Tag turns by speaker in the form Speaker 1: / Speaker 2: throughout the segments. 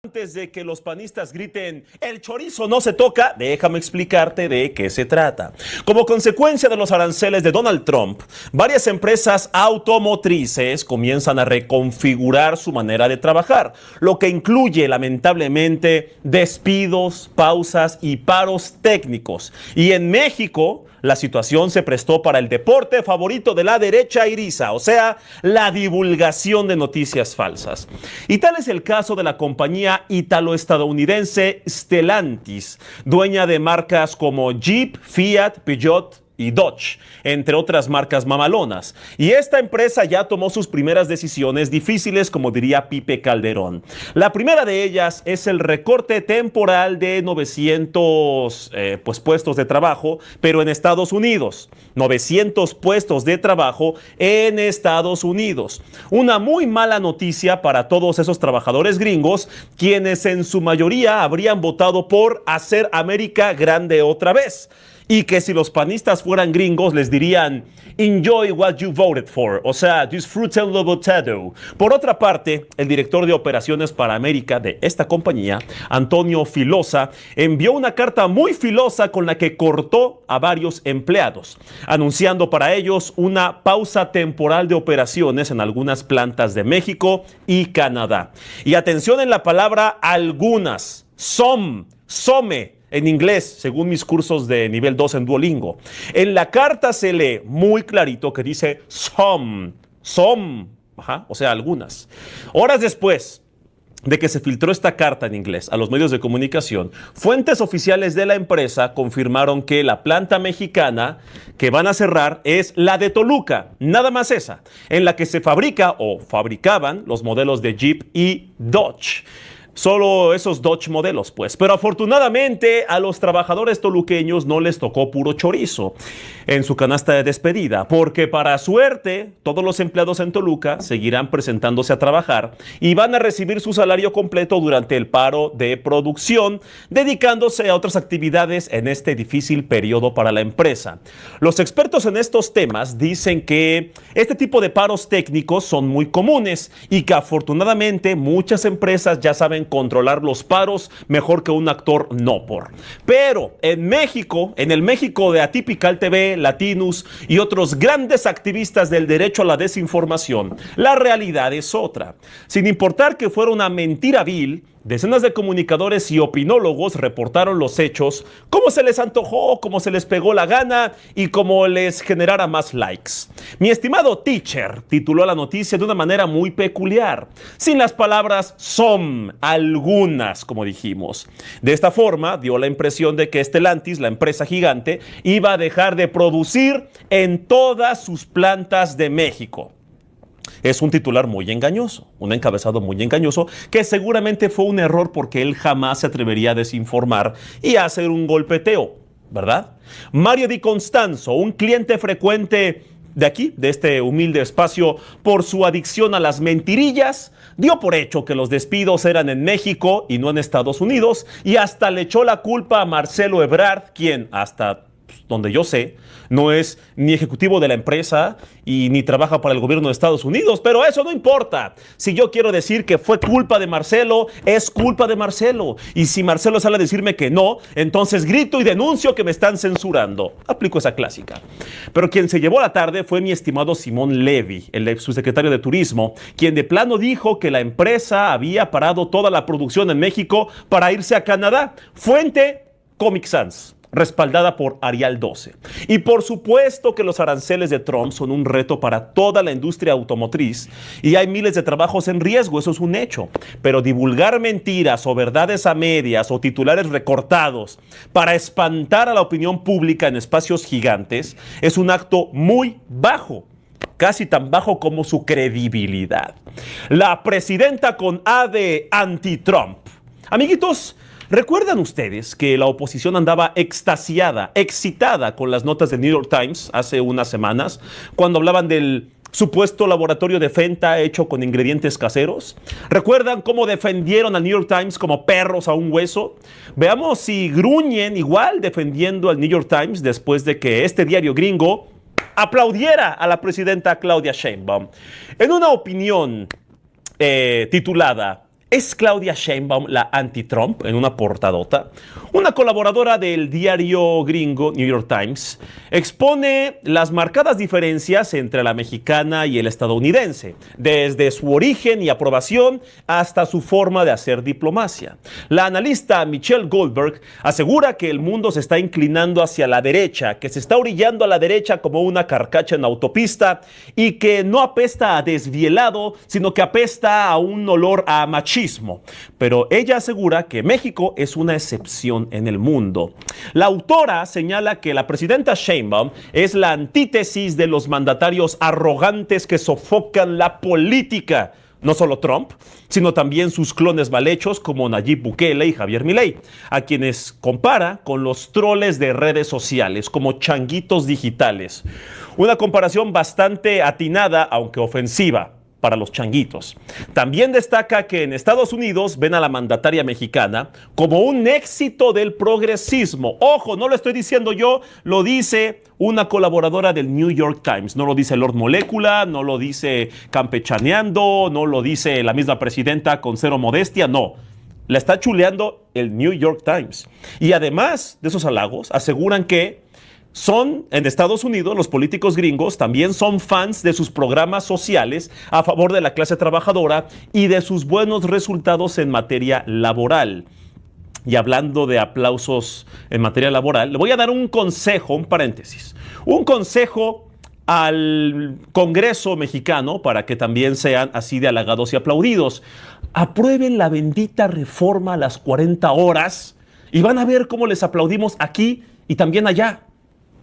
Speaker 1: Antes de que los panistas griten, el chorizo no se toca, déjame explicarte de qué se trata. Como consecuencia de los aranceles de Donald Trump, varias empresas automotrices comienzan a reconfigurar su manera de trabajar, lo que incluye lamentablemente despidos, pausas y paros técnicos. Y en México, la situación se prestó para el deporte favorito de la derecha iriza, o sea, la divulgación de noticias falsas. Y tal es el caso de la compañía italo-estadounidense Stellantis, dueña de marcas como Jeep, Fiat, Peugeot y Dodge, entre otras marcas mamalonas. Y esta empresa ya tomó sus primeras decisiones difíciles, como diría Pipe Calderón. La primera de ellas es el recorte temporal de 900 puestos de trabajo, pero en Estados Unidos. 900 puestos de trabajo en Estados Unidos. Una muy mala noticia para todos esos trabajadores gringos, quienes en su mayoría habrían votado por hacer América grande otra vez. Y que si los panistas fueran gringos les dirían enjoy what you voted for, o sea, disfruten lo votado. Por otra parte, el director de operaciones para América de esta compañía, Antonio Filosa, envió una carta muy filosa con la que cortó a varios empleados, anunciando para ellos una pausa temporal de operaciones en algunas plantas de México y Canadá. Y atención en la palabra algunas, some, en inglés, según mis cursos de nivel 2 en Duolingo. En la carta se lee muy clarito que dice some, o sea, algunas. Horas después de que se filtró esta carta en inglés a los medios de comunicación, fuentes oficiales de la empresa confirmaron que la planta mexicana que van a cerrar es la de Toluca, nada más esa, en la que se fabrica o fabricaban los modelos de Jeep y Dodge. Solo esos Dodge modelos, pues. Pero afortunadamente a los trabajadores toluqueños no les tocó puro chorizo en su canasta de despedida, porque para suerte todos los empleados en Toluca seguirán presentándose a trabajar y van a recibir su salario completo durante el paro de producción, dedicándose a otras actividades en este difícil periodo para la empresa. Los expertos en estos temas dicen que este tipo de paros técnicos son muy comunes y que afortunadamente muchas empresas ya saben controlar los paros mejor que un actor no por. Pero en México, en el México de Atypical TV, Latinus y otros grandes activistas del derecho a la desinformación, la realidad es otra. Sin importar que fuera una mentira vil, decenas de comunicadores y opinólogos reportaron los hechos como se les antojó, como se les pegó la gana y como les generara más likes. Mi estimado teacher tituló la noticia de una manera muy peculiar, sin las palabras son, algunas, como dijimos. De esta forma dio la impresión de que Stellantis, la empresa gigante, iba a dejar de producir en todas sus plantas de México. Es un titular muy engañoso, un encabezado muy engañoso, que seguramente fue un error porque él jamás se atrevería a desinformar y a hacer un golpeteo, ¿verdad? Mario Di Constanzo, un cliente frecuente de aquí, de este humilde espacio, por su adicción a las mentirillas, dio por hecho que los despidos eran en México y no en Estados Unidos, y hasta le echó la culpa a Marcelo Ebrard, quien hasta donde yo sé, no es ni ejecutivo de la empresa y ni trabaja para el gobierno de Estados Unidos, pero eso no importa. Si yo quiero decir que fue culpa de Marcelo, es culpa de Marcelo. Y si Marcelo sale a decirme que no, entonces grito y denuncio que me están censurando. Aplico esa clásica. Pero quien se llevó la tarde fue mi estimado Simón Levy, el subsecretario de Turismo, quien de plano dijo que la empresa había parado toda la producción en México para irse a Canadá. Fuente Comic Sans, respaldada por Arial 12. Y por supuesto que los aranceles de Trump son un reto para toda la industria automotriz y hay miles de trabajos en riesgo, eso es un hecho. Pero divulgar mentiras o verdades a medias o titulares recortados para espantar a la opinión pública en espacios gigantes es un acto muy bajo, casi tan bajo como su credibilidad. La presidenta con A de anti-Trump. Amiguitos, ¿recuerdan ustedes que la oposición andaba extasiada, excitada con las notas del New York Times hace unas semanas, cuando hablaban del supuesto laboratorio de Fenta hecho con ingredientes caseros? ¿Recuerdan cómo defendieron al New York Times como perros a un hueso? Veamos si gruñen igual defendiendo al New York Times después de que este diario gringo aplaudiera a la presidenta Claudia Sheinbaum. En una opinión titulada ¿Es Claudia Sheinbaum la anti-Trump en una portadota? Una colaboradora del diario gringo New York Times expone las marcadas diferencias entre la mexicana y el estadounidense, desde su origen y aprobación hasta su forma de hacer diplomacia. La analista Michelle Goldberg asegura que el mundo se está inclinando hacia la derecha, que se está orillando a la derecha como una carcacha en autopista y que no apesta a desvielado, sino que apesta a un olor a machismo. Pero ella asegura que México es una excepción en el mundo. La autora señala que la presidenta Sheinbaum es la antítesis de los mandatarios arrogantes que sofocan la política. No solo Trump, sino también sus clones mal hechos como Nayib Bukele y Javier Milei, a quienes compara con los troles de redes sociales, como changuitos digitales. Una comparación bastante atinada, aunque ofensiva para los changuitos. También destaca que en Estados Unidos ven a la mandataria mexicana como un éxito del progresismo. Ojo, no lo estoy diciendo yo, lo dice una colaboradora del New York Times. No lo dice Lord Molécula, no lo dice Campechaneando, no lo dice la misma presidenta con cero modestia, no. La está chuleando el New York Times. Y además de esos halagos, aseguran que en Estados Unidos, los políticos gringos también son fans de sus programas sociales a favor de la clase trabajadora y de sus buenos resultados en materia laboral. Y hablando de aplausos en materia laboral, le voy a dar un consejo, un paréntesis. Un consejo al Congreso mexicano para que también sean así de halagados y aplaudidos. Aprueben la bendita reforma a las 40 horas y van a ver cómo les aplaudimos aquí y también allá.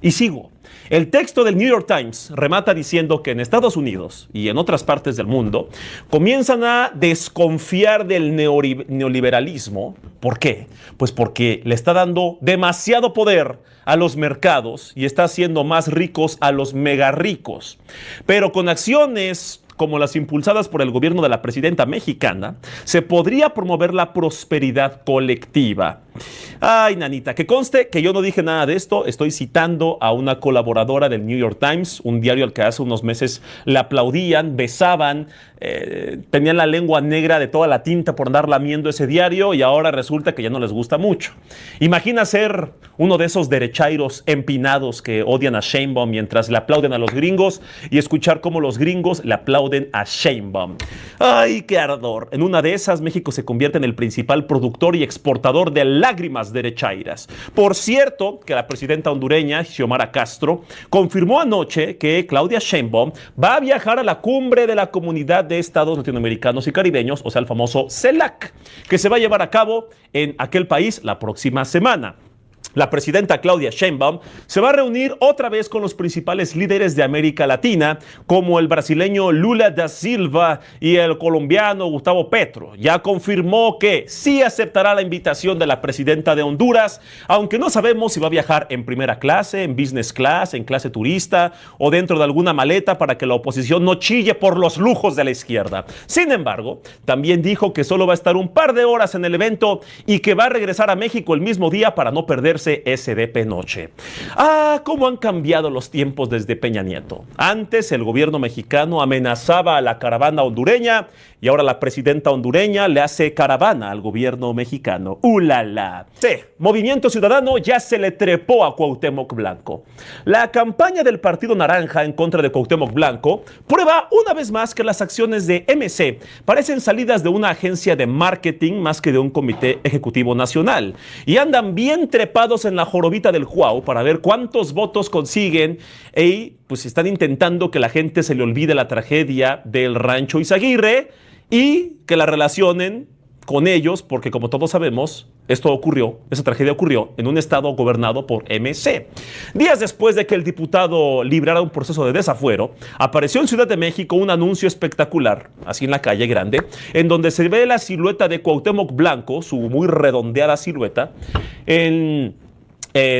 Speaker 1: Y sigo. El texto del New York Times remata diciendo que en Estados Unidos y en otras partes del mundo comienzan a desconfiar del neoliberalismo. ¿Por qué? Pues porque le está dando demasiado poder a los mercados y está haciendo más ricos a los mega ricos. Pero con acciones como las impulsadas por el gobierno de la presidenta mexicana, se podría promover la prosperidad colectiva. Ay, nanita, que conste que yo no dije nada de esto, estoy citando a una colaboradora del New York Times, un diario al que hace unos meses le aplaudían, besaban, tenían la lengua negra de toda la tinta por andar lamiendo ese diario y ahora resulta que ya no les gusta mucho. Imagina ser uno de esos derechairos empinados que odian a Sheinbaum mientras le aplauden a los gringos y escuchar cómo los gringos le aplauden a Sheinbaum. ¡Ay, qué ardor! En una de esas, México se convierte en el principal productor y exportador de lágrimas derechairas. Por cierto, que la presidenta hondureña, Xiomara Castro, confirmó anoche que Claudia Sheinbaum va a viajar a la cumbre de la Comunidad de Estados Latinoamericanos y Caribeños, o sea, el famoso CELAC, que se va a llevar a cabo en aquel país la próxima semana. La presidenta Claudia Sheinbaum se va a reunir otra vez con los principales líderes de América Latina, como el brasileño Lula da Silva y el colombiano Gustavo Petro. Ya confirmó que sí aceptará la invitación de la presidenta de Honduras, aunque no sabemos si va a viajar en primera clase, en business class, en clase turista o dentro de alguna maleta para que la oposición no chille por los lujos de la izquierda. Sin embargo, también dijo que solo va a estar un par de horas en el evento y que va a regresar a México el mismo día para no perderse SDP Noche. Cómo han cambiado los tiempos desde Peña Nieto. Antes el gobierno mexicano amenazaba a la caravana hondureña y ahora la presidenta hondureña le hace caravana al gobierno mexicano. ¡Ulala! Sí, Movimiento Ciudadano ya se le trepó a Cuauhtémoc Blanco. La campaña del Partido Naranja en contra de Cuauhtémoc Blanco prueba una vez más que las acciones de MC parecen salidas de una agencia de marketing más que de un comité ejecutivo nacional y andan bien trepados en la jorobita del Cuau para ver cuántos votos consiguen y pues están intentando que la gente se le olvide la tragedia del Rancho Izaguirre y que la relacionen con ellos, porque como todos sabemos, esa tragedia ocurrió en un estado gobernado por MC. Días después de que el diputado librara un proceso de desafuero, apareció en Ciudad de México un anuncio espectacular, así en la calle grande, en donde se ve la silueta de Cuauhtémoc Blanco, su muy redondeada silueta,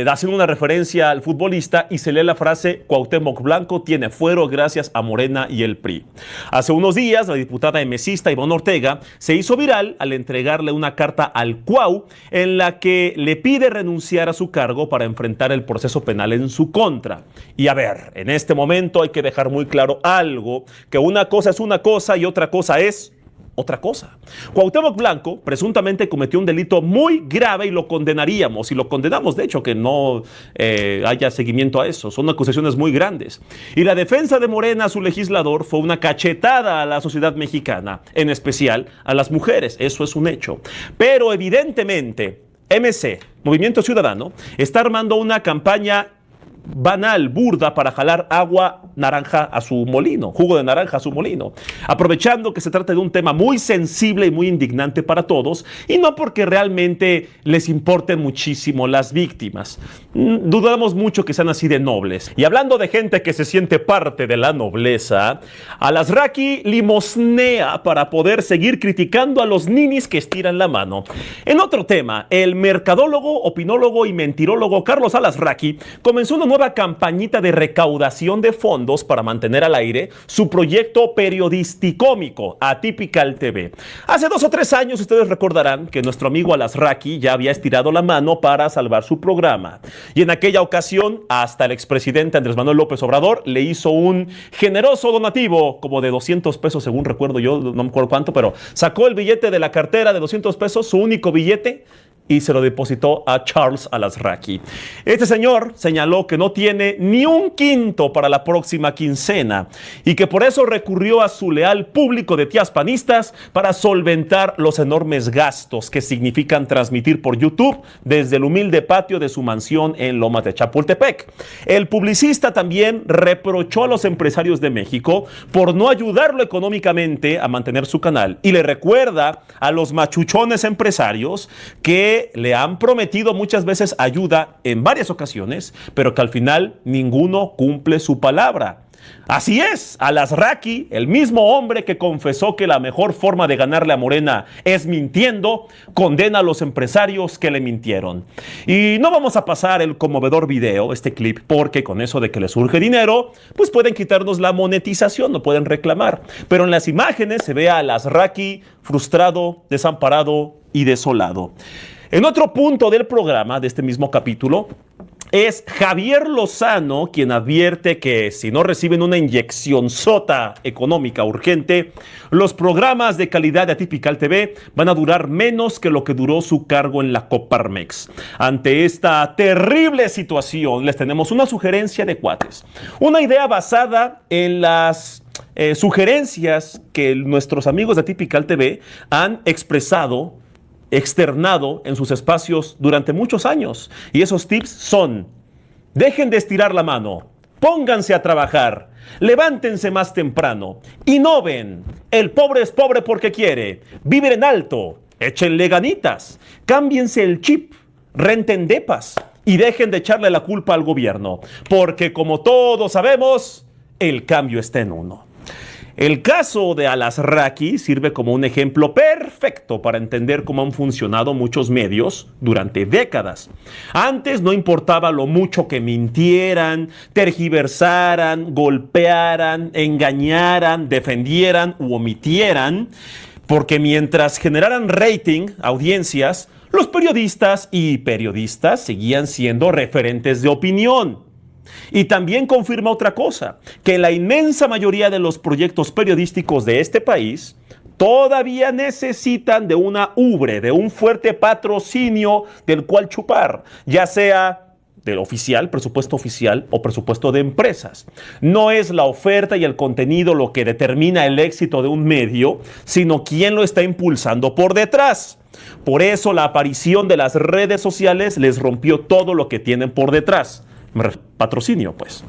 Speaker 1: haciendo una referencia al futbolista y se lee la frase: Cuauhtémoc Blanco tiene fuero gracias a Morena y el PRI. Hace unos días, la diputada emesista Ivonne Ortega se hizo viral al entregarle una carta al Cuau en la que le pide renunciar a su cargo para enfrentar el proceso penal en su contra. Y a ver, en este momento hay que dejar muy claro algo, que una cosa es una cosa y otra cosa es otra cosa. Cuauhtémoc Blanco presuntamente cometió un delito muy grave y lo condenaríamos, y lo condenamos, de hecho, que no haya seguimiento a eso. Son acusaciones muy grandes. Y la defensa de Morena, su legislador, fue una cachetada a la sociedad mexicana, en especial a las mujeres. Eso es un hecho. Pero evidentemente, MC, Movimiento Ciudadano, está armando una campaña banal, burda, para jalar agua naranja a su molino, jugo de naranja a su molino, aprovechando que se trata de un tema muy sensible y muy indignante para todos, y no porque realmente les importen muchísimo las víctimas. Dudamos mucho que sean así de nobles. Y hablando de gente que se siente parte de la nobleza, Alasraqui limosnea para poder seguir criticando a los ninis que estiran la mano. En otro tema, el mercadólogo, opinólogo y mentirólogo Carlos Alasraqui comenzó una nueva campañita de recaudación de fondos para mantener al aire su proyecto periodístico Atypical TV. Hace 2 o 3 años ustedes recordarán que nuestro amigo Alasraqui ya había estirado la mano para salvar su programa. Y en aquella ocasión, hasta el expresidente Andrés Manuel López Obrador le hizo un generoso donativo, como de 200 pesos, según recuerdo yo, no me acuerdo cuánto, pero sacó el billete de la cartera de 200 pesos, su único billete, y se lo depositó a Charles Alasraqui. Este señor señaló que no tiene ni un quinto para la próxima quincena y que por eso recurrió a su leal público de tías panistas para solventar los enormes gastos que significan transmitir por YouTube desde el humilde patio de su mansión en Lomas de Chapultepec. El publicista también reprochó a los empresarios de México por no ayudarlo económicamente a mantener su canal y le recuerda a los machuchones empresarios que le han prometido muchas veces ayuda en varias ocasiones, pero que al final ninguno cumple su palabra. Así es, Alasraqui, el mismo hombre que confesó que la mejor forma de ganarle a Morena es mintiendo, condena a los empresarios que le mintieron. Y no vamos a pasar el conmovedor video, este clip, porque con eso de que les surge dinero, pues pueden quitarnos la monetización, no pueden reclamar. Pero en las imágenes se ve a Alasraqui frustrado, desamparado y desolado. En otro punto del programa, de este mismo capítulo, es Javier Lozano quien advierte que si no reciben una inyección sota económica urgente, los programas de calidad de Atypical TV van a durar menos que lo que duró su cargo en la Coparmex. Ante esta terrible situación, les tenemos una sugerencia de cuates. Una idea basada en las sugerencias que nuestros amigos de Atypical TV han externado en sus espacios durante muchos años. Y esos tips son: dejen de estirar la mano, pónganse a trabajar, levántense más temprano, innoven, el pobre es pobre porque quiere, viven en alto, échenle ganitas, cámbiense el chip, renten depas y dejen de echarle la culpa al gobierno, porque como todos sabemos, el cambio está en uno. El caso de Alasraqui sirve como un ejemplo perfecto para entender cómo han funcionado muchos medios durante décadas. Antes no importaba lo mucho que mintieran, tergiversaran, golpearan, engañaran, defendieran u omitieran, porque mientras generaran rating, audiencias, los periodistas y periodistas seguían siendo referentes de opinión. Y también confirma otra cosa, que la inmensa mayoría de los proyectos periodísticos de este país todavía necesitan de una ubre, de un fuerte patrocinio del cual chupar, ya sea del oficial, presupuesto oficial o presupuesto de empresas. No es la oferta y el contenido lo que determina el éxito de un medio, sino quién lo está impulsando por detrás. Por eso la aparición de las redes sociales les rompió todo lo que tienen por detrás. Patrocinio, pues.